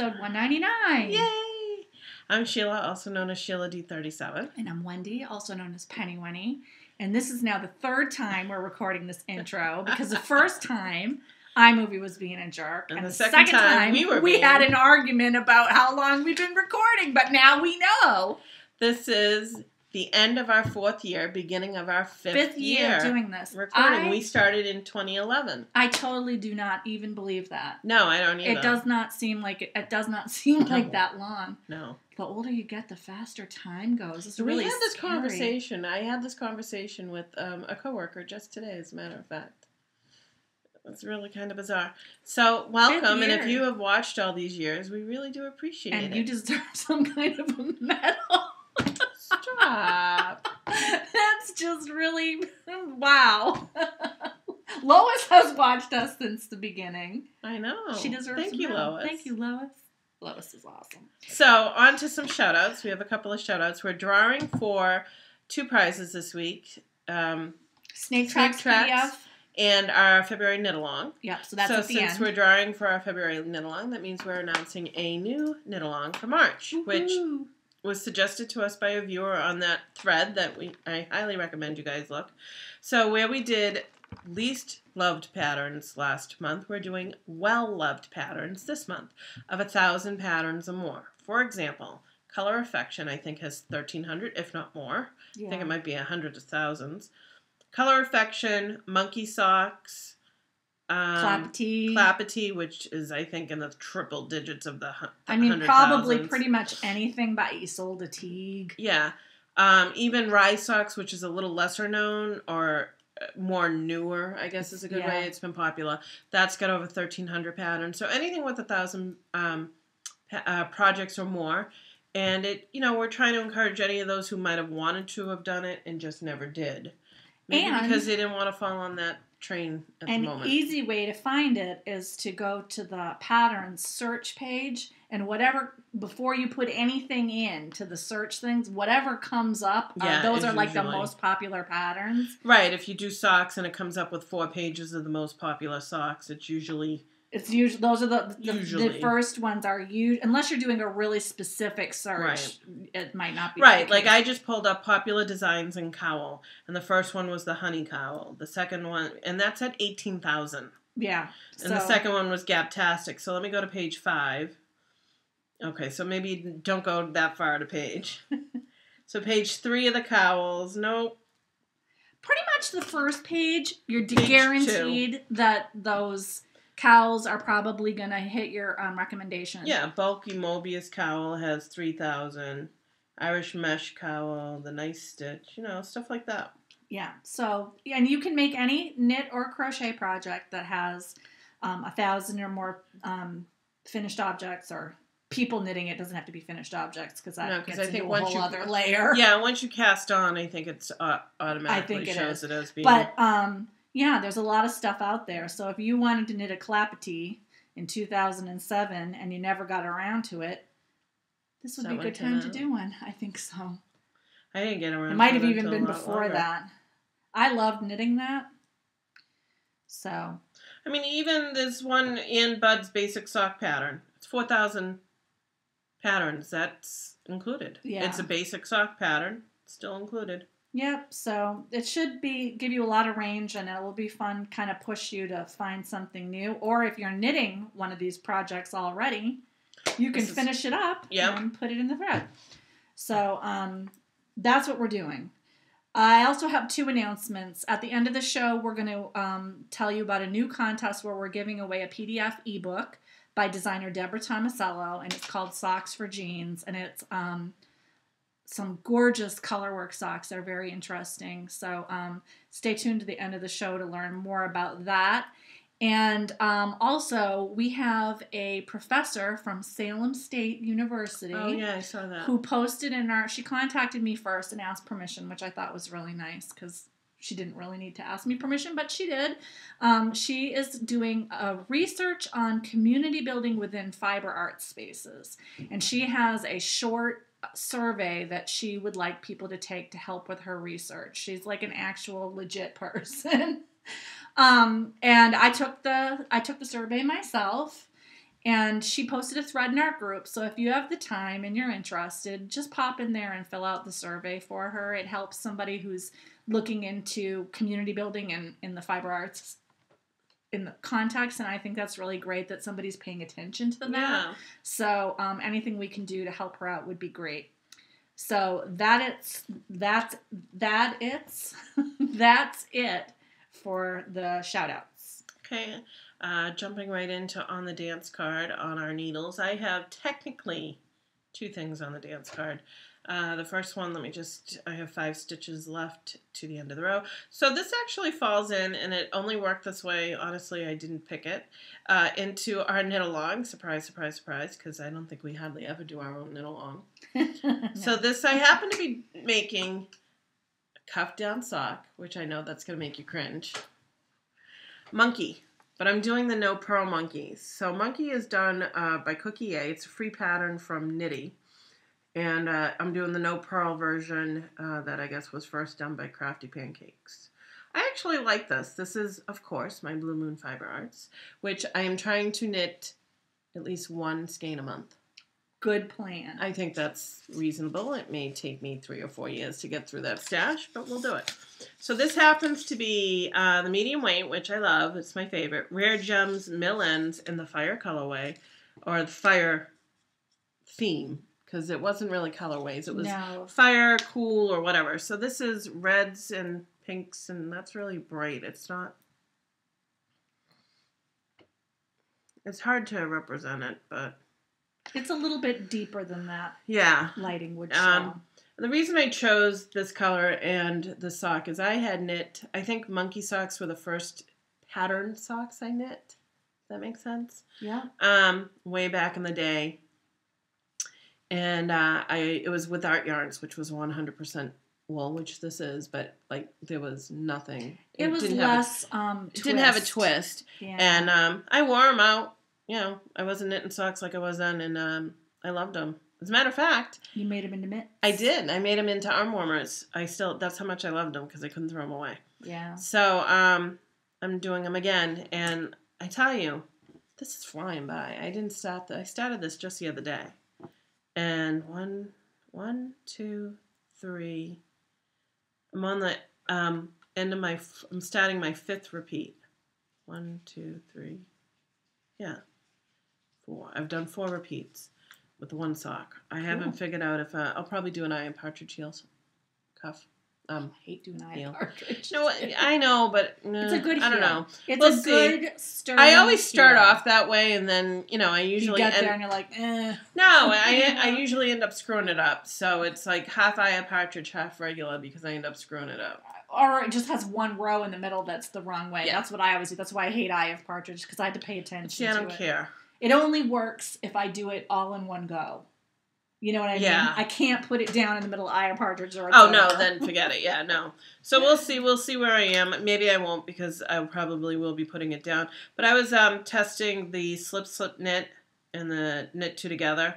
episode 199. Yay! I'm Sheila, also known as Sheila D37. And I'm Wendy, also known as Penny Winnie. And this is now the third time we're recording this intro, because the first time iMovie was being a jerk. And the second time we had an argument about how long we've been recording, but now we know. This is the end of our 4th year, beginning of our fifth year doing this. Recording. We started in 2011. I totally do not even believe that. No, I don't either. It does not seem like like that long. No. The older you get, the faster time goes. It's really We had this scary. conversation. I had this conversation with a coworker just today, as a matter of fact. It's really kind of bizarre. So, welcome, and if you have watched all these years, we really do appreciate it. And you deserve some kind of a medal. Stop. That's just really, wow. Lois has watched us since the beginning. I know. She deserves Thank you, Lois. Thank you, Lois. Lois is awesome. So, on to some shout-outs. We have a couple of shout-outs. We're drawing for 2 prizes this week. Snake Tracks PDF. And our February knit-along. Yep, so that's at the end. Since we're drawing for our February knit-along, that means we're announcing a new knit-along for March, which was suggested to us by a viewer on that thread that I highly recommend you guys look. So where we did least loved patterns last month, we're doing well-loved patterns this month of 1,000 patterns or more. For example, Color Affection, I think, has 1,300, if not more. Yeah. I think it might be 100 of thousands. Color Affection, Monkey Socks, Clappity, which is, I think, in the triple digits of the probably pretty much anything by Isolde Teague. Yeah. Even Rye Socks, which is a little lesser known or more newer, I guess is a good way. It's been popular. That's got over 1,300 patterns. So anything with 1,000 projects or more. And we're trying to encourage any of those who might have wanted to have done it and just never did. Maybe because they didn't want to fall on that train at the moment. An easy way to find it is to go to the patterns search page, and before you put anything in to the search things, whatever comes up, those are like the most popular patterns. Right. If you do socks and it comes up with 4 pages of the most popular socks, it's usually those are the first ones are unless you're doing a really specific search. Right. It might not be right. Like I just pulled up popular designs in cowl, and the first one was the honey cowl. The second one, and that's at 18,000. Yeah. And the second one was Gaptastic. So let me go to page 5. Okay, so maybe don't go that far to page. So page 3 of the cowls. Nope. Pretty much the first page, you're guaranteed that those cowls are probably going to hit your recommendation. Yeah, Bulky Mobius cowl has 3,000. Irish Mesh cowl, the Nice Stitch, stuff like that. Yeah, so, and you can make any knit or crochet project that has 1,000 or more finished objects, or people knitting it. Doesn't have to be finished objects, because that gets into a whole other layer. Yeah, once you cast on, I think it's automatically shows it as being... But, yeah, there's a lot of stuff out there. So if you wanted to knit a Clappity in 2007 and you never got around to it, this would be a good time to do one. I think so. I didn't get around to it. It might have even been before that. I loved knitting that. So. I mean, even this one Ann Bud's basic sock pattern. It's 4,000 patterns. That's included. Yeah. It's a basic sock pattern. It's still included. Yep, so it should give you a lot of range, and it will be fun, kind of push you to find something new. Or if you're knitting one of these projects already, you can finish it up and put it in the thread. So that's what we're doing. I also have 2 announcements. At the end of the show, we're going to tell you about a new contest where we're giving away a PDF ebook by designer Deborah Tomasello, and it's called Socks for Jeans, and it's... some gorgeous colorwork socks that are very interesting. So stay tuned to the end of the show to learn more about that. And also, we have a professor from Salem State University. Oh, yeah, I saw that. Who posted she contacted me first and asked permission, which I thought was really nice, because she didn't really need to ask me permission, but she did. She is doing a research on community building within fiber art spaces. And she has a short survey that she would like people to take to help with her research. She's like an actual legit person. And I took the survey myself, And she posted a thread in our group, so if you have the time and you're interested, just pop in there and fill out the survey for her. It helps somebody who's looking into community building and in the fiber arts in the context, and I think that's really great that somebody's paying attention to that. Yeah. So anything we can do to help her out would be great. So that's it for the shout outs. Okay. Jumping right into on the dance card on our needles. I have technically 2 things on the dance card. The first one, I have 5 stitches left to the end of the row. So this actually falls in, and it only worked this way. Honestly, I didn't pick it, into our knit along. Surprise, surprise, surprise, because I don't think we hardly ever do our own knit along. No. So this, I happen to be making a cuff down sock, which I know that's going to make you cringe. Monkey. But I'm doing the no purl monkeys. So monkey is done by Cookie A. It's a free pattern from Knitty. And I'm doing the no purl version that I guess was first done by Crafty Pancakes. I actually like this. This is, of course, my Blue Moon Fiber Arts, which I am trying to knit at least 1 skein a month. Good plan. I think that's reasonable. It may take me 3 or 4 years to get through that stash, but we'll do it. So this happens to be the medium weight, which I love. It's my favorite. Rare Gems Mill Ends in the Fire colorway, or the Fire theme. Because it wasn't really colorways. It was fire, cool, or whatever. So this is reds and pinks, and that's really bright. It's not... It's hard to represent it, but... It's a little bit deeper than that. Yeah. Lighting would show. The reason I chose this color and the sock is I had knit... I think monkey socks were the first pattern socks I knit. Does that make sense? Yeah. Way back in the day. And it was with Art Yarns, which was 100% wool, which this is, but like there was nothing. It was less it didn't have a twist. Yeah. And I wore them out. You know, I wasn't knitting socks like I was then, and I loved them. As a matter of fact, you made them into mitts. I did. I made them into arm warmers. That's how much I loved them because I couldn't throw them away. Yeah. So I'm doing them again, and I tell you, this is flying by. I started this just the other day. And 1, 2, 3. I'm on the end of I'm starting my 5th repeat. 1, 2, 3. Yeah. 4. I've done 4 repeats with 1 sock. I haven't figured out if I'll probably do an eye and partridge heel cuff. I hate doing eye and partridge. No, I know, but it's a good heel. I don't know. It's good sturdy. I always start off that way, and then I usually you get there and you're like, eh. No, I usually end up screwing it up. So it's like half eye of partridge, half regular because I end up screwing it up. Or it just has 1 row in the middle that's the wrong way. Yeah. That's what I always do. That's why I hate eye of partridge because I had to pay attention. See, I don't care. It only works if I do it all in one go. You know what I mean? I can't put it down in the middle of eye of partridge or no, then forget it. Yeah, no. So we'll see where I am. Maybe I won't because I probably will be putting it down. But I was testing the slip knit and the knit 2 together,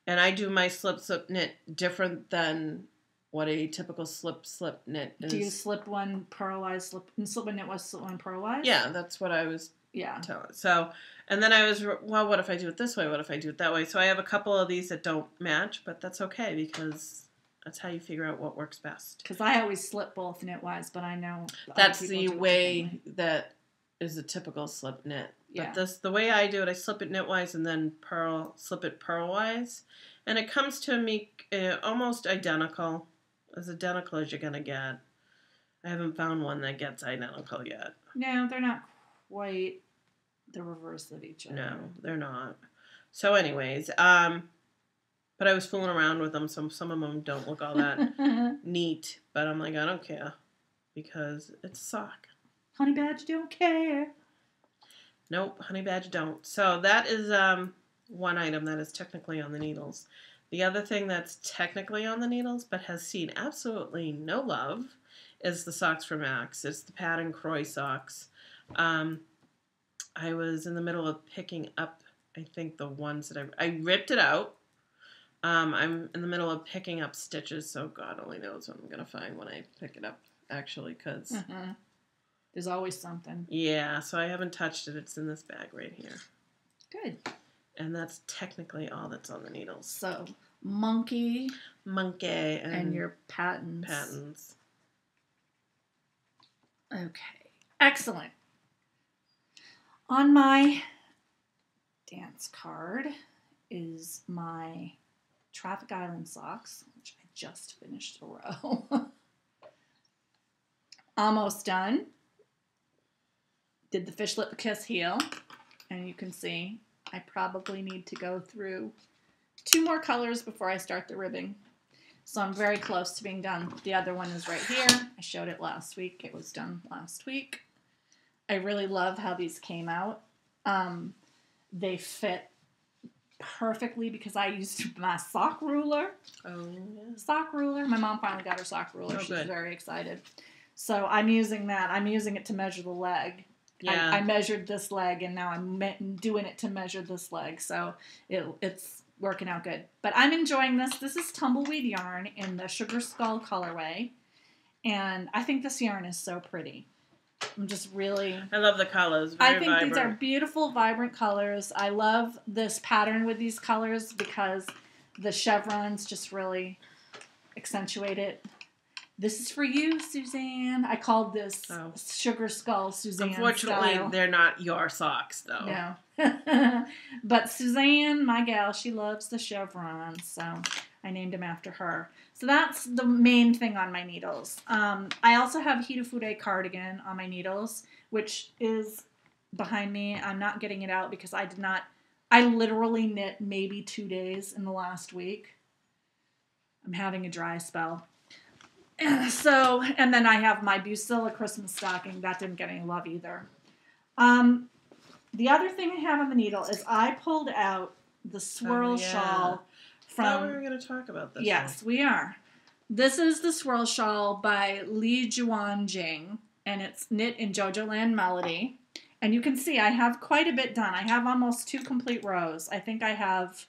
and I do my slip knit different than what a typical slip knit is. Do you slip one purlwise, slip one knit was slip one purlwise? Yeah, that's what I was telling. So, and then I was, well, what if I do it this way? What if I do it that way? So I have a couple of these that don't match, but that's okay because that's how you figure out what works best. Because I always slip both knitwise, but I know that's the way that is a typical slip knit. Yeah. But the way I do it, I slip it knitwise and then slip it purlwise, and it comes to me almost identical as you're gonna get. I haven't found one that gets identical yet. No, they're not quite the reverse of each other. No, they're not. So anyways, but I was fooling around with them. Some of them don't look all that neat, but I'm like, I don't care because it's a sock. Honey Badge don't care. Nope, Honey Badge don't. So that is one item that is technically on the needles. The other thing that's technically on the needles but has seen absolutely no love is the socks from Max. It's the Pattern Croy socks. I was in the middle of picking up, I think, the ones that I ripped it out. I'm in the middle of picking up stitches, so God only knows what I'm going to find when I pick it up, actually, because... There's always something. Yeah, so I haven't touched it. It's in this bag right here. Good. And that's technically all that's on the needles. So, monkey. And your patterns. Patterns. Okay. Excellent. On my dance card is my Traffic Island socks, which I just finished a row. Almost done. Did the fish lip kiss heel. And you can see I probably need to go through 2 more colors before I start the ribbing. So I'm very close to being done. The other one is right here. I showed it last week. It was done last week. I really love how these came out. They fit perfectly because I used my sock ruler. Oh, yeah. Sock ruler. My mom finally got her sock ruler. She's very excited. So I'm using that. I'm using it to measure the leg. Yeah. I measured this leg, and now I'm doing it to measure this leg. So it's working out good. But I'm enjoying this. This is tumbleweed yarn in the Sugar Skull colorway. And I think this yarn is so pretty. I'm just really... I love the colors. Very vibrant. These are beautiful, vibrant colors. I love this pattern with these colors because the chevrons just really accentuate it. This is for you, Suzanne. I called this Sugar Skull Suzanne Unfortunately, style. They're not your socks, though. No. But Suzanne, my gal, she loves the chevrons, so I named him after her. So that's the main thing on my needles. I also have Hitofude cardigan on my needles, which is behind me. I'm not getting it out because I literally knit maybe 2 days in the last week. I'm having a dry spell. So, and then I have my Busilla Christmas stocking. That didn't get any love either. The other thing I have on the needle is I pulled out the swirl shawl from... I thought we were going to talk about this. Yes, we are. This is the swirl shawl by Li Juan Jing, and it's knit in Jojo Land Melody. And you can see I have quite a bit done. I have almost 2 complete rows. I think I have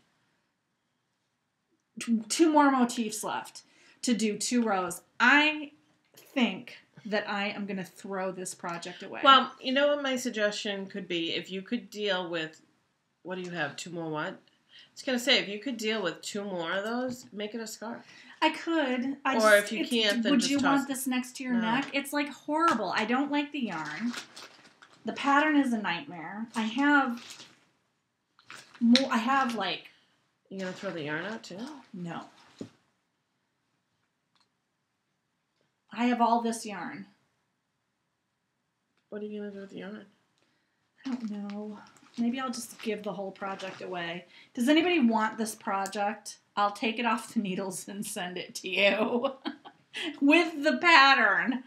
2 more motifs left to do 2 rows. I think that I am going to throw this project away. Well, you know what my suggestion could be? If you could deal with, what do you have, 2 more what? I was going to say, if you could deal with 2 more of those, make it a scarf. I could. If you can't, then would you want this next to your neck? It's like horrible. I don't like the yarn. The pattern is a nightmare. I have like... You going to throw the yarn out too? No. I have all this yarn. What are you going to do with the yarn? I don't know. Maybe I'll just give the whole project away. Does anybody want this project? I'll take it off the needles and send it to you. With the pattern.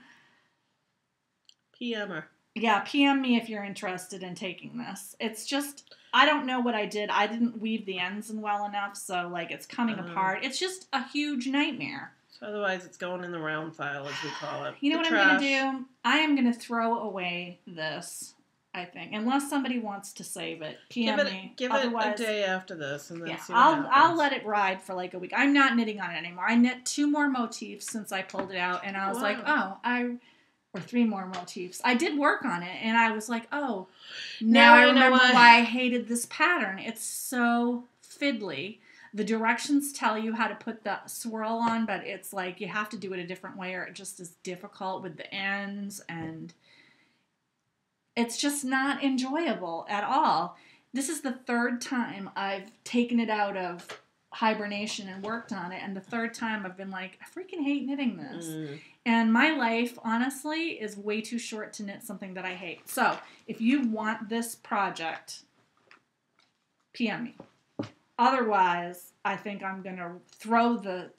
PM her. Yeah, PM me if you're interested in taking this. It's just, I don't know what I did. I didn't weave the ends in well enough, so like it's coming apart. It's just a huge nightmare. So otherwise it's going in the round file, as we call it. You know what I'm going to do? I am going to throw away this, I think. Unless somebody wants to save it. PM me. Give it a day after this and then see what happens. I'll let it ride for like a week. I'm not knitting on it anymore. I knit 2 more motifs since I pulled it out, and I was like, or 3 more motifs. I did work on it, and I was like, oh, now I remember why I hated this pattern. It's so fiddly. The directions tell you how to put the swirl on, but it's like you have to do it a different way, or it just is difficult with the ends, and it's just not enjoyable at all. This is the 3rd time I've taken it out of hibernation and worked on it, and the 3rd time I've been like, I freaking hate knitting this. And my life, honestly, is way too short to knit something that I hate. So, if you want this project, PM me. Otherwise, I think I'm going to throw the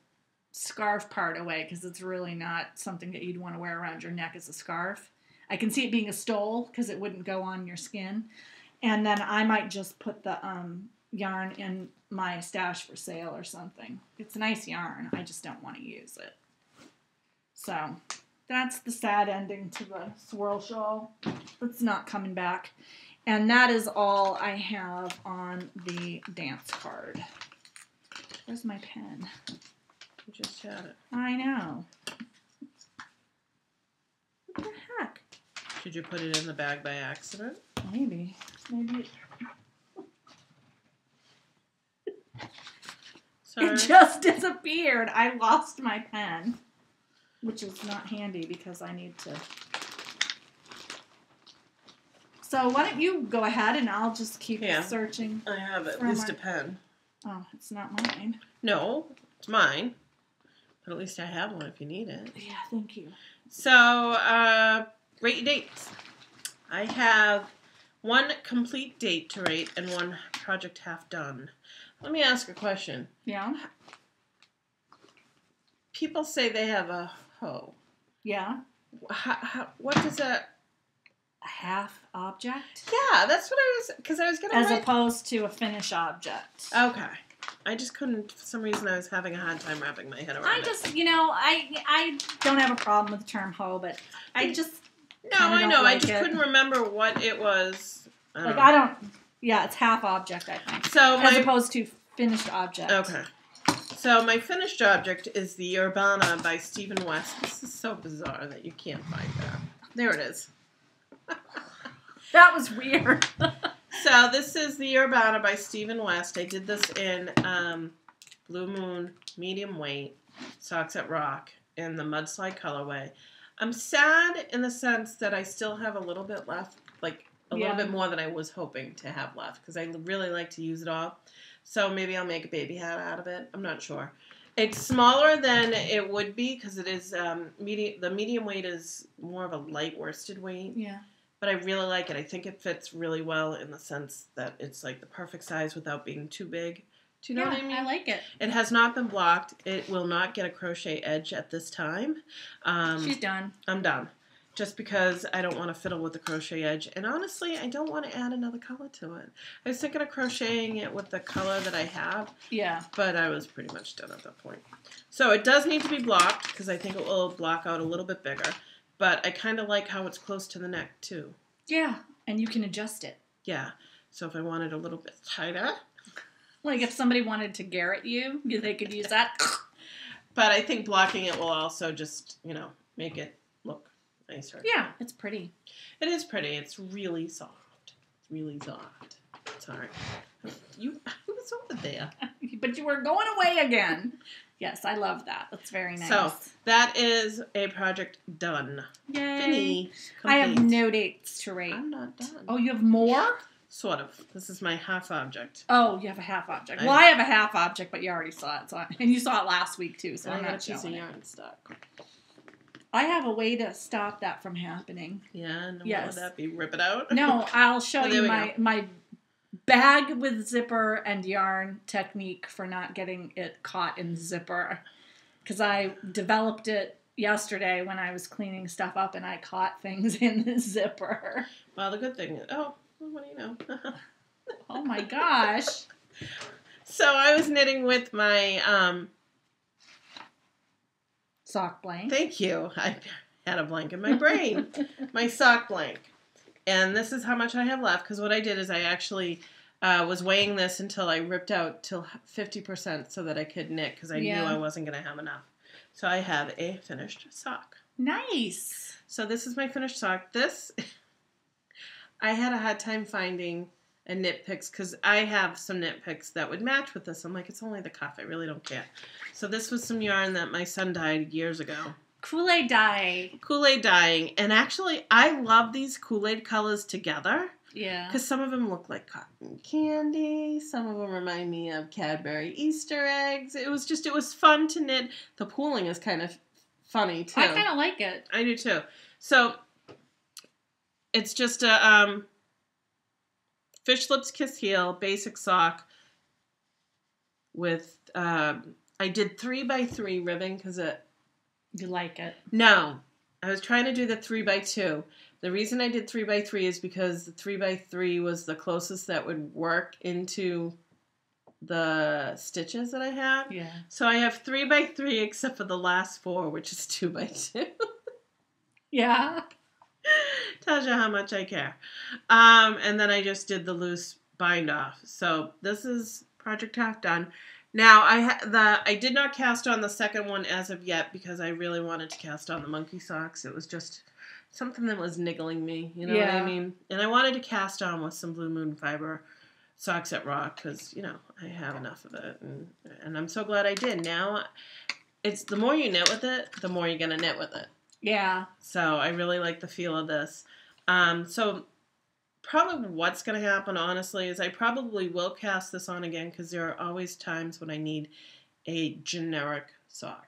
scarf part away because it's really not something that you'd want to wear around your neck as a scarf. I can see it being a stole because it wouldn't go on your skin. And then I might just put the yarn in my stash for sale or something. It's nice yarn. I just don't want to use it. So, that's the sad ending to the swirl shawl. It's not coming back. And that is all I have on the dance card. Where's my pen? You just had it. I know. What the heck? Did you put it in the bag by accident? Maybe. Sorry. It just disappeared. I lost my pen, which is not handy because I need to. So why don't you go ahead and I'll just keep searching. I have at least a pen. Oh, it's not mine. No, it's mine. But at least I have one if you need it. Yeah, thank you. So, rate your dates. I have one complete date to rate and one project half done. Let me ask a question. Yeah? People say they have a hoe. Yeah. What does that... A half object? Yeah, that's what I was... Because I was going to As opposed to a finish object. Okay. I just couldn't... For some reason, I was having a hard time wrapping my head around it. I don't have a problem with the term hoe, but I just... No, I know. I just couldn't remember what it was. Yeah, it's half object, I think. So as opposed to finished object. Okay. So my finished object is the Urbana by Stephen West. This is so bizarre that you can't find that. There it is. That was weird. So this is the Urbana by Stephen West. I did this in Blue Moon, medium weight, Socks at Rock, in the Mudslide colorway. I'm sad in the sense that I still have a little bit left, like a little bit more than I was hoping to have left, because I really like to use it all. So maybe I'll make a baby hat out of it. I'm not sure. It's smaller than it would be, because it is the medium weight is more of a light worsted weight. Yeah. But I really like it. I think it fits really well in the sense that it's like the perfect size without being too big. Do you know what I mean? I like it. It has not been blocked. It will not get a crochet edge at this time. She's done. I'm done. Just because I don't want to fiddle with the crochet edge. And honestly, I don't want to add another color to it. I was thinking of crocheting it with the color that I have. Yeah. But I was pretty much done at that point. So it does need to be blocked because I think it will block out a little bit bigger. But I kind of like how it's close to the neck too. Yeah. And you can adjust it. Yeah. So if I wanted a little bit tighter. Like if somebody wanted to garrot you, they could use that. But I think blocking it will also just, make it look nicer. Yeah, it's pretty. It is pretty. It's really soft. It's really soft. Sorry. Who was over there? But you were going away again. Yes, I love that. That's very nice. So, that is a project done. Yay. Complete. I have no dates to rate. I'm not done. Oh, you have more? Sort of. This is my half object. Oh, you have a half object. I have a half object, but you already saw it. And you saw it last week, too, so I'm not showing it. Yarn stuck. I have a way to stop that from happening. Yeah, and what would that be? Rip it out? No, I'll show you my bag with zipper and yarn technique for not getting it caught in the zipper. Because I developed it yesterday when I was cleaning stuff up and I caught things in the zipper. Well, the good thing is... Oh. What do you know? Oh my gosh. So I was knitting with my sock blank. Thank you. I had a blank in my brain. My sock blank. And this is how much I have left, because what I did is I actually was weighing this until I ripped out till 50% so that I could knit, because I knew I wasn't going to have enough. So I have a finished sock. Nice. So this is my finished sock. This... I had a hard time finding a knit picks because I have some knit picks that would match with this. I'm like, it's only the cuff. I really don't care. So this was some yarn that my son dyed years ago. Kool-Aid dye. Kool-Aid dyeing. And actually, I love these Kool-Aid colors together. Yeah. Because some of them look like cotton candy. Some of them remind me of Cadbury Easter eggs. It was fun to knit. The pooling is kind of funny, too. I kind of like it. I do, too. So... It's just a Fish Lips Kiss Heel basic sock with, I did 3x3 ribbing because You like it? No. I was trying to do the 3x2. The reason I did 3x3 is because the 3x3 was the closest that would work into the stitches that I have. Yeah. So I have 3x3 except for the last 4, which is 2x2. Yeah. Tells you how much I care. And then I just did the loose bind off. So this is project half done. Now I did not cast on the second one as of yet because I really wanted to cast on the monkey socks. It was just something that was niggling me. You know what I mean? And I wanted to cast on with some Blue Moon fiber. socks that rock because, I have enough of it. And I'm so glad I did. Now, it's the more you knit with it, the more you're going to knit with it. Yeah. So I really like the feel of this. So probably what's going to happen, honestly, is I probably will cast this on again because there are always times when I need a generic sock.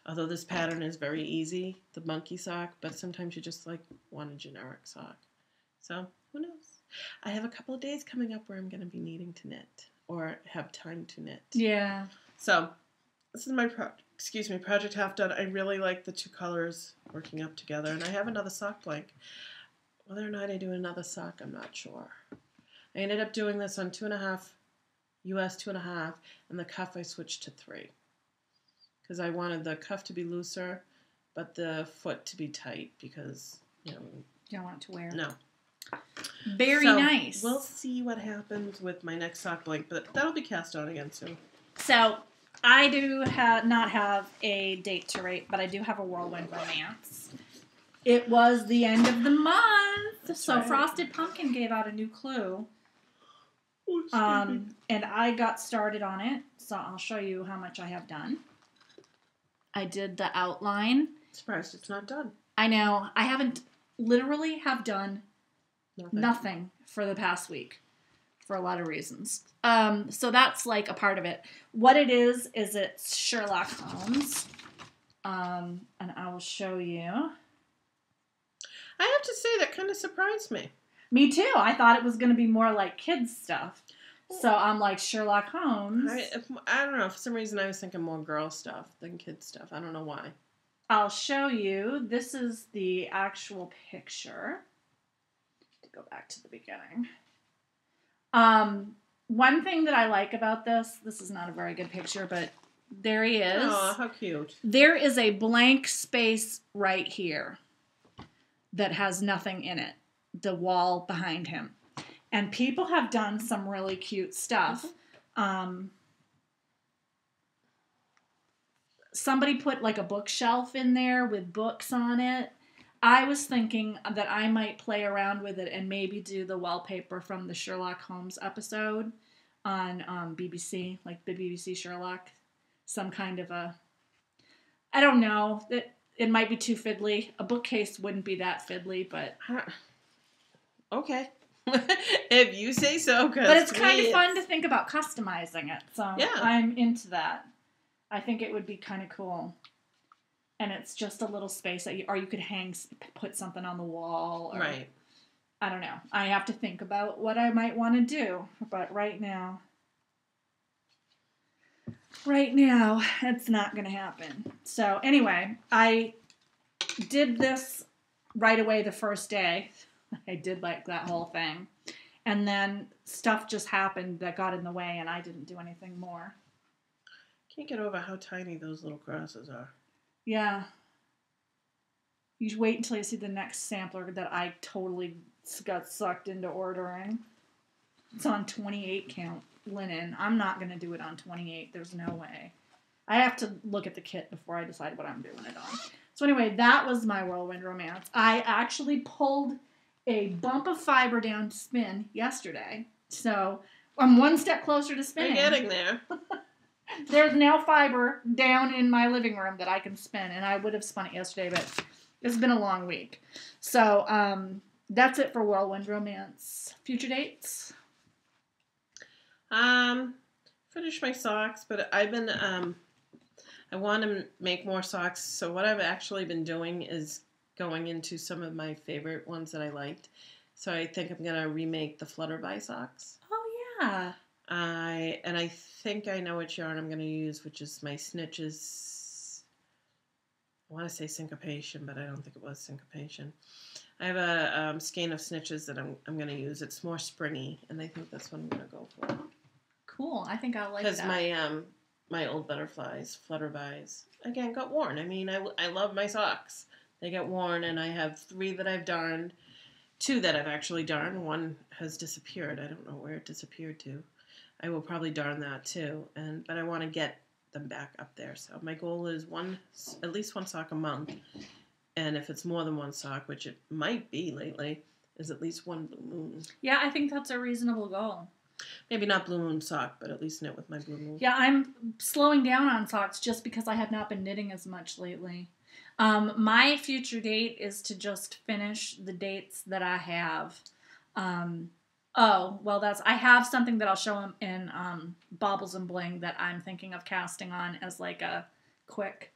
Although this pattern is very easy, the monkey sock, but sometimes you just want a generic sock. So who knows? I have a couple of days coming up where I'm going to be needing to knit or have time to knit. Yeah. So this is my project half done. I really like the two colors working up together, and I have another sock blank. Whether or not I do another sock, I'm not sure. I ended up doing this on 2.5 US 2.5, and the cuff I switched to 3 because I wanted the cuff to be looser, but the foot to be tight because you don't want it to wear. No. Very nice. We'll see what happens with my next sock blank, but that'll be cast on again soon. So I do not have a date to rate, but I do have a Whirlwind romance. It was the end of the month, that's so right. Frosted Pumpkin gave out a new clue. And I got started on it, so I'll show you how much I have done. I did the outline. Surprised it's not done. I know. I have done nothing for the past week for a lot of reasons. So that's a part of it. What it is it's Sherlock Holmes. And I will show you. I have to say that kind of surprised me. Me too. I thought it was going to be more like kids stuff. So I'm like, Sherlock Holmes. I don't know. For some reason, I was thinking more girl stuff than kid stuff. I don't know why. I'll show you. This is the actual picture. To go back to the beginning. One thing that I like about this is not a very good picture, but there he is. Oh, how cute. There is a blank space right here that has nothing in it. The wall behind him. And people have done some really cute stuff. Somebody put a bookshelf in there with books on it. I was thinking that I might play around with it and maybe do the wallpaper from the Sherlock Holmes episode on BBC, like the BBC Sherlock. Some kind of I don't know. It might be too fiddly. A bookcase wouldn't be that fiddly, but... Okay. If you say so. But it's kind of fun to think about customizing it. So yeah. I'm into that. I think it would be kind of cool. And it's just a little space that you could put something on the wall. Or, right. I don't know. I have to think about what I might want to do. But right now, it's not going to happen. So anyway, I did this right away the first day. I did that whole thing. And then stuff just happened that got in the way and I didn't do anything more. Can't get over how tiny those little crosses are. Yeah. You should wait until you see the next sampler that I totally got sucked into ordering. It's on 28 count linen. I'm not going to do it on 28. There's no way. I have to look at the kit before I decide what I'm doing it on. So anyway, that was my Whirlwind romance. I actually pulled a bump of fiber down to spin yesterday. So I'm one step closer to spinning. You're getting there. There's now fiber down in my living room that I can spin. And I would have spun it yesterday, but it's been a long week. So that's it for Whirlwind romance. Future dates? Finished my socks, but I've been, I want to make more socks. So what I've actually been doing is going into some of my favorite ones that I liked. So I think I'm going to remake the Flutterby socks. Oh, yeah. I think I know which yarn I'm going to use, which is my Snitches. I want to say Syncopation, but I don't think it was Syncopation. I have a skein of Snitches that I'm going to use. It's more springy, and I think that's what I'm going to go for. Cool. I think I'll like that. Because my old butterflies, Flutterbys, again, got worn. I mean, I love my socks. They get worn, and I have 3 that I've darned. 2 that I've actually darned. 1 has disappeared. I don't know where it disappeared to. I will probably darn that too, but I want to get them back up there. So my goal is at least one sock a month, and if it's more than one sock, which it might be lately, is at least one blue moon. Yeah, I think that's a reasonable goal. Maybe not Blue Moon sock, but at least knit with my Blue Moon. Yeah, I'm slowing down on socks just because I have not been knitting as much lately. My future date is to just finish the dates that I have. I have something that I'll show them in Baubles and Bling that I'm thinking of casting on as like a quick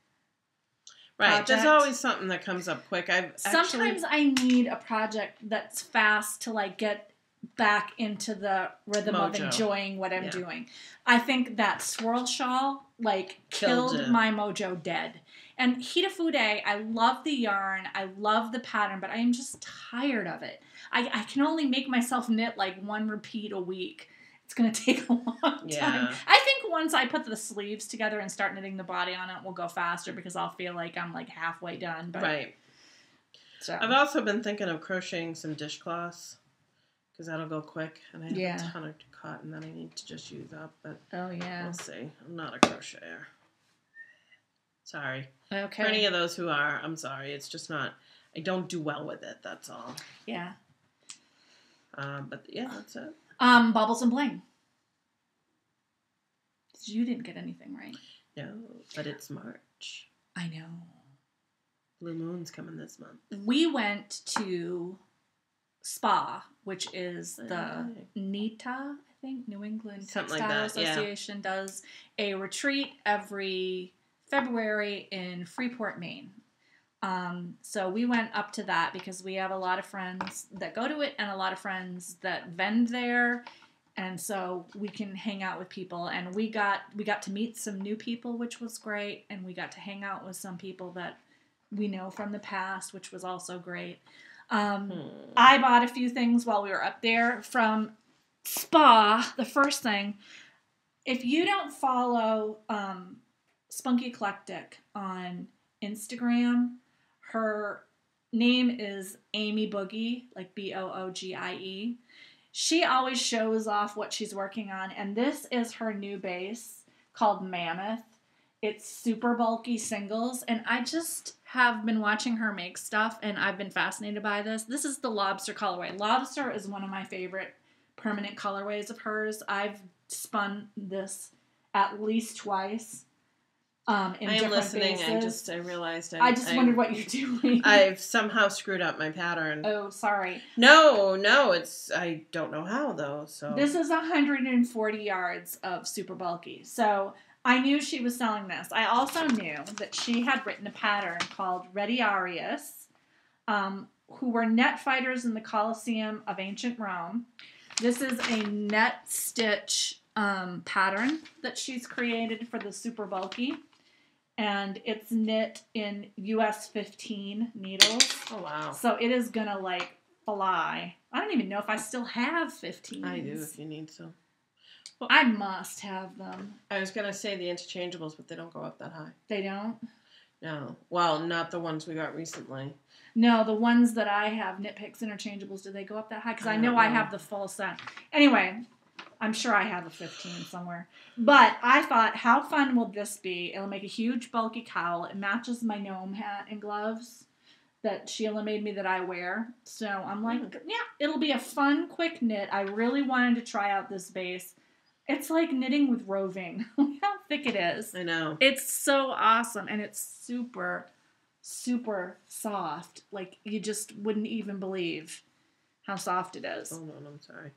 project. There's always something that comes up quick. Sometimes I need a project that's fast to like get back into the rhythm of enjoying what I'm doing. I think that swirl shawl like killed my mojo dead. And Hitofude, I love the yarn, I love the pattern, but I am just tired of it. I can only make myself knit like one repeat a week. It's going to take a long time. I think once I put the sleeves together and start knitting the body on it, we'll go faster because I'll feel like I'm like halfway done. But, right. So. I've also been thinking of crocheting some dishcloths because that'll go quick. And I have a ton of cotton that I need to just use up. But we'll see. I'm not a crocheter. Sorry. Okay. For any of those who are, I'm sorry. It's just not, I don't do well with it. That's all. Yeah. But yeah, that's it. Baubles and Bling. You didn't get anything right. No, but it's March. I know. Blue Moon's coming this month. We went to SPA, which is the NETA, I think, New England Textile Association, does a retreat every February in Freeport, Maine. So we went up to that because we have a lot of friends that go to it and a lot of friends that vend there. And so we can hang out with people. And we got to meet some new people, which was great. And we got to hang out with some people that we know from the past, which was also great. I bought a few things while we were up there from SPA. The first thing, if you don't follow Spunky Eclectic on Instagram, her name is Amy Boogie, like Boogie. She always shows off what she's working on, and this is her new base called Mammoth. It's super bulky singles, and I just have been watching her make stuff, and I've been fascinated by this. This is the Lobster colorway. Lobster is one of my favorite permanent colorways of hers. I've spun this at least twice. I am listening. Bases. I realized. I just wondered what you're doing. I've somehow screwed up my pattern. Oh, sorry. No, I don't know how though. So this is 140 yards of super bulky. So I knew she was selling this. I also knew that she had written a pattern called Retiarius, who were net fighters in the Colosseum of ancient Rome. This is a net stitch pattern that she's created for the super bulky. And it's knit in US 15 needles. Oh, wow. So it is going to, like, fly. I don't even know if I still have 15s. I do if you need some. Well, I must have them. I was going to say the interchangeables, but they don't go up that high. They don't? No. Well, not the ones we got recently. No, the ones that I have, Knit Picks interchangeables, do they go up that high? Because I know I have the full set. Anyway, I'm sure I have a 15 somewhere. But I thought, how fun will this be? It'll make a huge bulky cowl. It matches my gnome hat and gloves that Sheila made me that I wear. So I'm like, yeah, it'll be a fun, quick knit. I really wanted to try out this base. It's like knitting with roving. Look how thick it is. I know. It's so awesome. And it's super, super soft. Like, you just wouldn't even believe how soft it is. Oh, no, I'm sorry.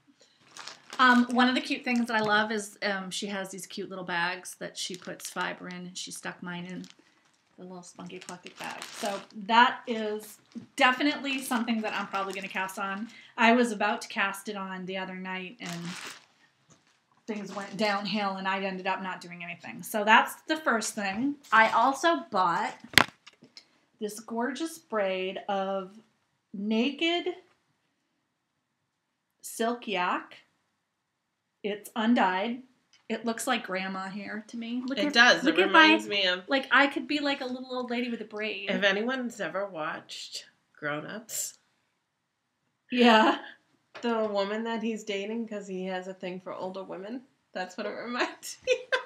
One of the cute things that I love is she has these cute little bags that she puts fiber in, and she stuck mine in the little Spunky Eclectic bag. So that is definitely something that I'm probably going to cast on. I was about to cast it on the other night, and things went downhill, and I ended up not doing anything. So that's the first thing. I also bought this gorgeous braid of naked silk yak. It's undyed. It looks like grandma hair to me. It does. It reminds me of... Like, I could be like a little old lady with a braid. If anyone's ever watched Grown Ups... Yeah. The woman that he's dating because he has a thing for older women. That's what it reminds me of.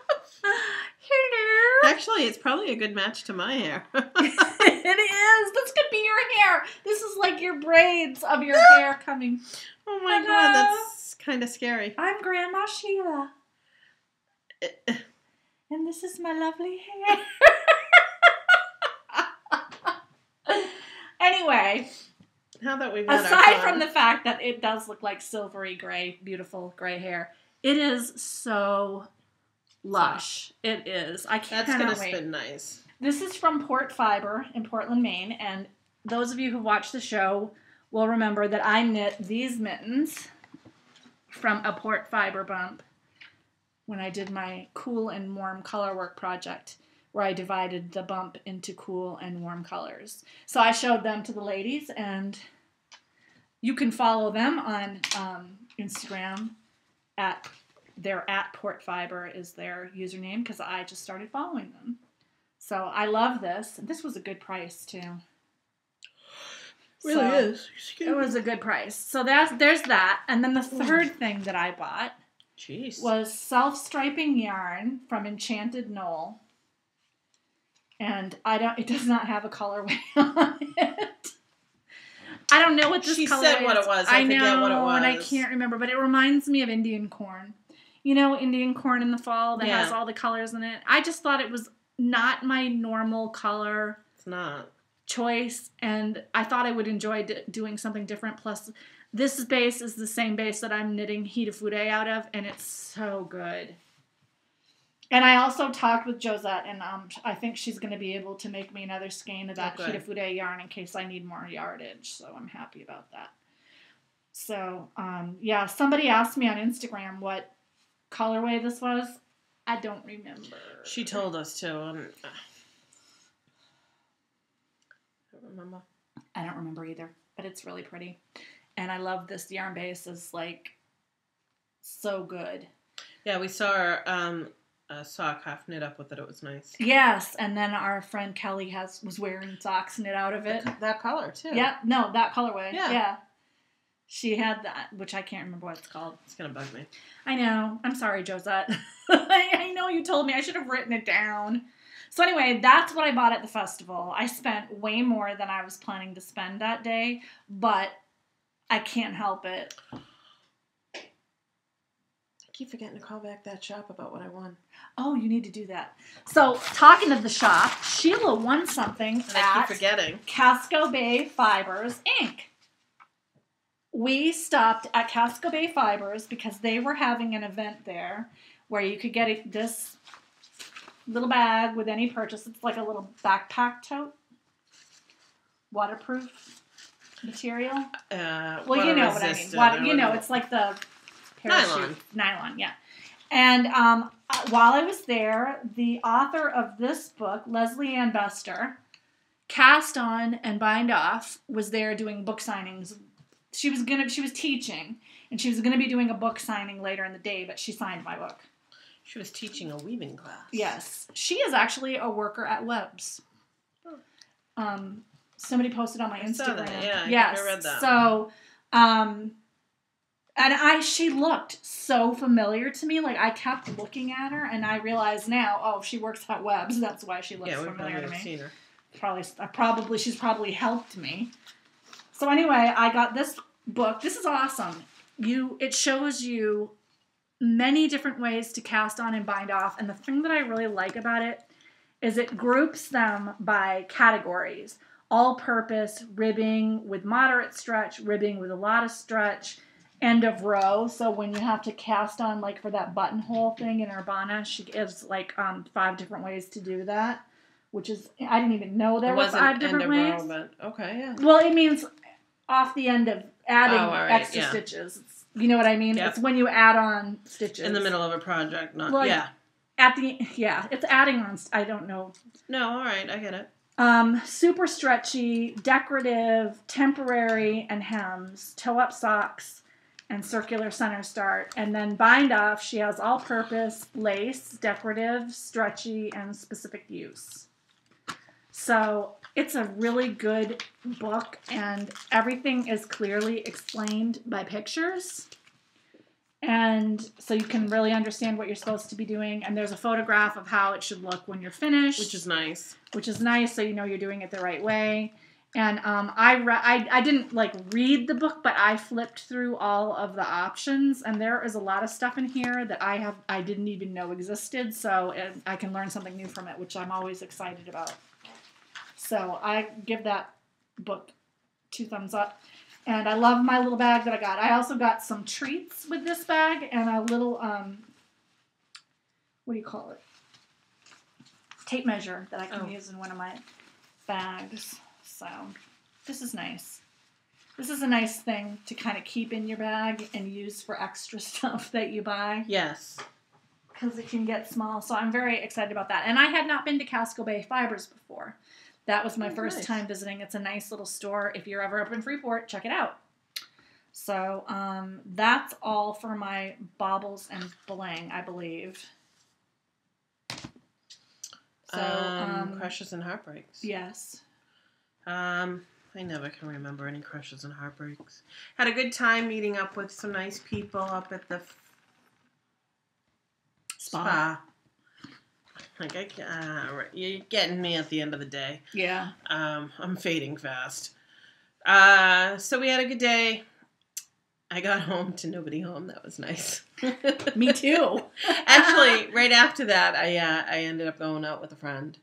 Hello. Actually, it's probably a good match to my hair. It is. This could be your hair. This is like your braids of your hair coming. Oh my God, that's kind of scary. I'm Grandma Sheila. And this is my lovely hair. Anyway, now that we've aside from the fact that it does look like silvery gray, beautiful gray hair, it is so lush. It is. I can't wait. That's going to spin nice. This is from Portfiber in Portland, Maine, and those of you who watch the show will remember that I knit these mittens from a Portfiber bump when I did my cool and warm color work project, where I divided the bump into cool and warm colors. So I showed them to the ladies, and you can follow them on Instagram they're at Portfiber is their username, because I just started following them. So I love this. This was a good price too. Really is. It was a good price. So there's that. And then the third thing that I bought was self-striping yarn from Enchanted Knoll. And it does not have a colorway on it. I don't know what this colorway is. She said what it was. I forget what it was. And I can't remember, but it reminds me of Indian corn. You know, Indian corn in the fall that has all the colors in it. I just thought it was not my normal color. It's not. Choice, and I thought I would enjoy doing something different. Plus, this base is the same base that I'm knitting Hitofude out of, and it's so good. And I also talked with Josette, and I think she's going to be able to make me another skein of that Hitofude yarn in case I need more yardage, so I'm happy about that. So, somebody asked me on Instagram what colorway this was. I don't remember. She told us to. Remember? I don't remember either, but it's really pretty. And I love this yarn base. It's like so good. Yeah, we saw a sock half knit up with it. It was nice. Yes, and then our friend Kelly was wearing socks knit out of it. That color too. Yeah, no, that colorway. Yeah. She had that, which I can't remember what it's called. It's gonna bug me. I know. I'm sorry, Josette. I know you told me. I should have written it down. So anyway, that's what I bought at the festival. I spent way more than I was planning to spend that day, but I can't help it. I keep forgetting to call back that shop about what I won. Oh, you need to do that. So, talking of the shop, Sheila won something I keep forgetting. Casco Bay Fibers, Inc. We stopped at Casco Bay Fibers because they were having an event there where you could get this little bag with any purchase. It's like a little backpack tote. Waterproof material. Well, you know what I mean. It's like the parachute. Nylon, yeah. And while I was there, the author of this book, Leslie Ann Bestor, Cast On and Bind Off, was there doing book signings. She was teaching, and she was going to be doing a book signing later in the day, but she signed my book. She was teaching a weaving class. Yes. She is actually a worker at Webb's. Somebody posted on my Instagram. Saw that. Yeah, I read that. So, she looked so familiar to me. Like, I kept looking at her, and I realize now, she works at Webb's. That's why she looks familiar to me. Seen her. She's probably helped me. So anyway, I got this book. This is awesome. It shows you many different ways to cast on and bind off. And the thing that I really like about it is it groups them by categories. All-purpose, ribbing with moderate stretch, ribbing with a lot of stretch, end of row. So when you have to cast on, like for that buttonhole thing in Urbana, she gives like 5 different ways to do that, which is, I didn't even know there were 5 different ways. Row, but okay, yeah. Well, it means off the end of adding extra stitches. You know what I mean? Yep. It's when you add on stitches. In the middle of a project, it's adding on, I don't know. No, all right, I get it. Super stretchy, decorative, temporary, and hems, toe-up socks, and circular center start. And then bind off, she has all-purpose, lace, decorative, stretchy, and specific use. So it's a really good book, and everything is clearly explained by pictures. And so you can really understand what you're supposed to be doing. And there's a photograph of how it should look when you're finished. Which is nice. So you know you're doing it the right way. And I didn't like read the book, but I flipped through all of the options, and there is a lot of stuff in here that I didn't even know existed. So I can learn something new from it, which I'm always excited about. So I give that book 2 thumbs up. And I love my little bag that I got. I also got some treats with this bag and a little what do you call it? Tape measure that I can use in one of my bags. So, this is nice. This is a nice thing to kind of keep in your bag and use for extra stuff that you buy. Yes. Because it can get small. So, I'm very excited about that. And I had not been to Casco Bay Fibers before. That was my first time visiting. It's a nice little store. If you're ever up in Freeport, check it out. So, that's all for my Baubles and Bling, I believe. So, crushes and heartbreaks. Yes. I never can remember any crushes and heartbreaks. Had a good time meeting up with some nice people up at the spa. Like you're getting me at the end of the day. Yeah. I'm fading fast. So we had a good day. I got home to nobody home. That was nice. Me too. Actually, right after that, I ended up going out with a friend,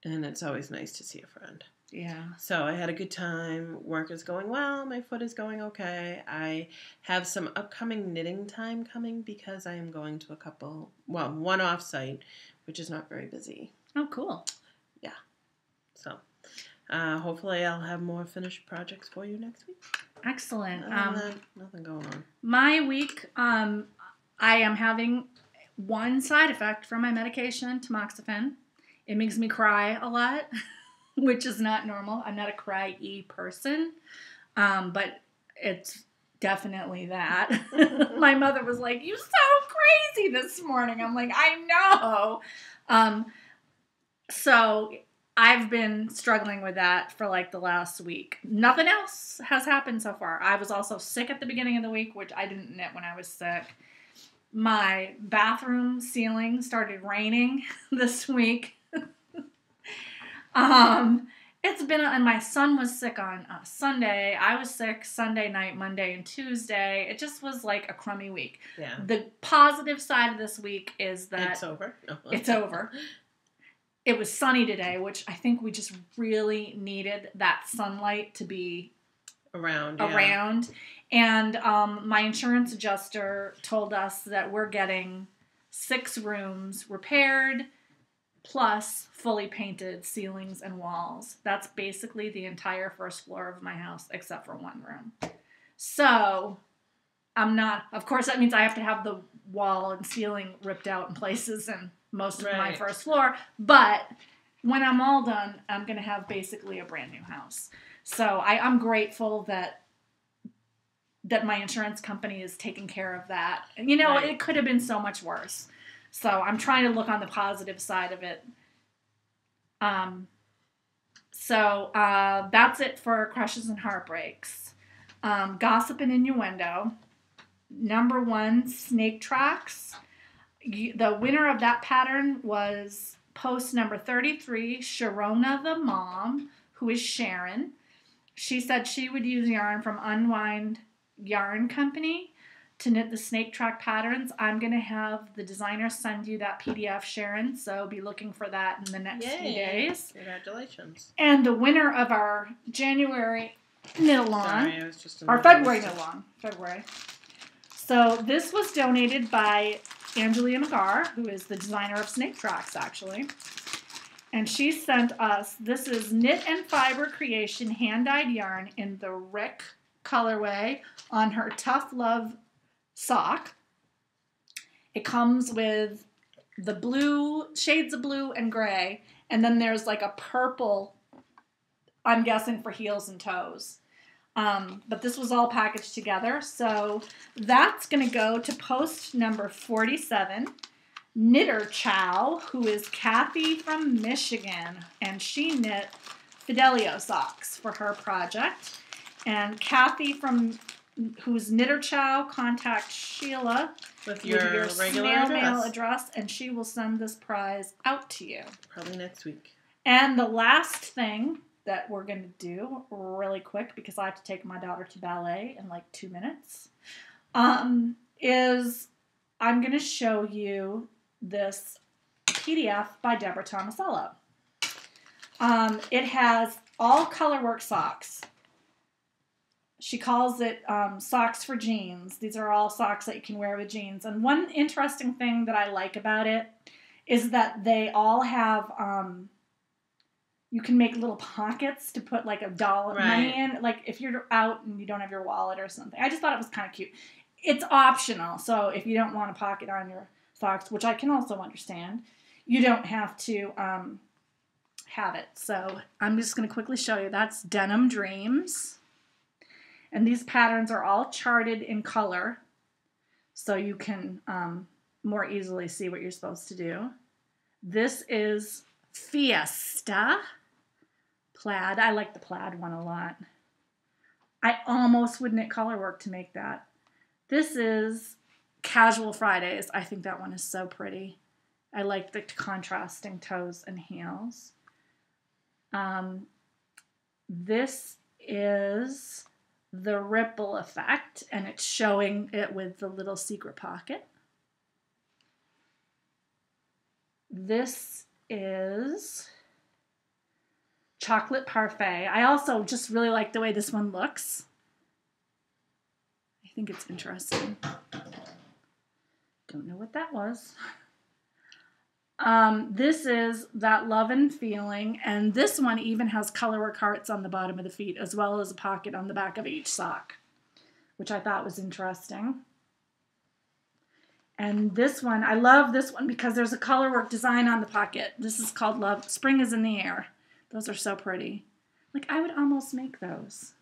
and it's always nice to see a friend. Yeah. So I had a good time. Work is going well. My foot is going okay. I have some upcoming knitting time coming because I am going to one off-site, which is not very busy. Oh, cool. Yeah. So hopefully I'll have more finished projects for you next week. Excellent. Nothing going on. My week, I am having one side effect from my medication, tamoxifen. It makes me cry a lot. Which is not normal. I'm not a cry-y person, but it's definitely that. My mother was like, "You sound crazy this morning." I'm like, "I know." So I've been struggling with that for like the last week. Nothing else has happened so far. I was also sick at the beginning of the week, which I didn't knit when I was sick. My bathroom ceiling started raining this week. It's been, and my son was sick on Sunday. I was sick Sunday night, Monday, and Tuesday. It just was like a crummy week. Yeah. The positive side of this week is that it's over. It's over. It was sunny today, which I think we just really needed that sunlight to be around. And my insurance adjuster told us that we're getting 6 rooms repaired, plus fully painted ceilings and walls. That's basically the entire first floor of my house, except for one room. So, of course that means I have to have the wall and ceiling ripped out in places and most of my first floor. But when I'm all done, I'm going to have basically a brand new house. So I'm grateful that my insurance company is taking care of that. You know, It could have been so much worse. So I'm trying to look on the positive side of it. So that's it for crushes and heartbreaks. Gossip and innuendo. Number 1, snake tracks. The winner of that pattern was post number 33, Sharona the mom, who is Sharon. She said she would use yarn from Unwind Yarn Company to knit the snake track patterns. I'm going to have the designer send you that PDF, Sharon, so be looking for that in the next few days. Congratulations. And the winner of our January knit-along, our February knit-along, So this was donated by Angelia McGarr, who is the designer of snake tracks, actually. And she sent us, this is Knit and Fiber Creation hand-dyed yarn in the Rick colorway on her Tough Love sock. It comes with the blue, shades of blue and gray, and then there's like a purple, I'm guessing for heels and toes. But this was all packaged together, so that's going to go to post number 47, Knitter Chow, who is Kathy from Michigan, and she knit Fidelio socks for her project. And Kathy who's Knitter Chow, contact Sheila with your regular mail address, and she will send this prize out to you. Probably next week. And the last thing that we're going to do really quick because I have to take my daughter to ballet in like 2 minutes, is I'm going to show you this PDF by Deborah Tomasello. It has all colorwork socks. She calls it socks for jeans. These are all socks that you can wear with jeans. And one interesting thing that I like about it is that they all have, you can make little pockets to put like $1 money in. Like if you're out and you don't have your wallet or something. I just thought it was kind of cute. It's optional. So if you don't want a pocket on your socks, which I can also understand, you don't have to have it. So I'm just going to quickly show you. That's Denim Dreams. And these patterns are all charted in color, so you can more easily see what you're supposed to do. This is Fiesta plaid. I like the plaid one a lot. I almost would knit colorwork to make that. This is Casual Fridays. I think that one is so pretty. I like the contrasting toes and heels. This is the Ripple Effect, and it's showing it with the little secret pocket. This is Chocolate Parfait. I also just really like the way this one looks. I think it's interesting. Don't know what that was. This is That Love and Feeling, and this one even has colorwork hearts on the bottom of the feet as well as a pocket on the back of each sock, which I thought was interesting. And this one, I love this one because there's a colorwork design on the pocket. This is called Love. Spring is in the Air. Those are so pretty. Like, I would almost make those.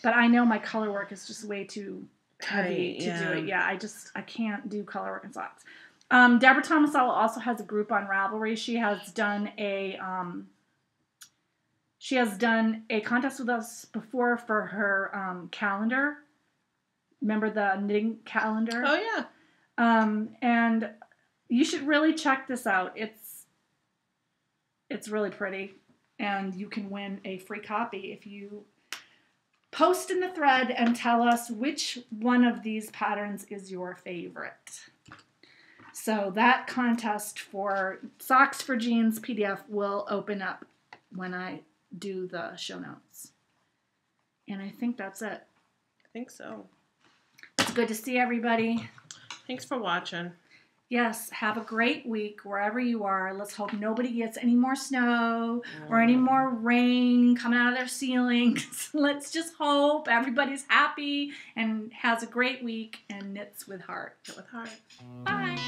But I know my colorwork is just way too heavy to do it. Yeah, I can't do colorwork in socks. Deborah Tomasello also has a group on Ravelry. She has done a contest with us before for her calendar. Remember the knitting calendar? Oh yeah. And you should really check this out. It's really pretty, and you can win a free copy if you post in the thread and tell us which one of these patterns is your favorite. So that contest for Socks for Jeans PDF will open up when I do the show notes. And I think that's it. I think so. It's good to see everybody. Thanks for watching. Yes, have a great week wherever you are. Let's hope nobody gets any more snow or any more rain coming out of their ceilings. Let's just hope everybody's happy and has a great week and knits with heart. Knit with heart. Bye.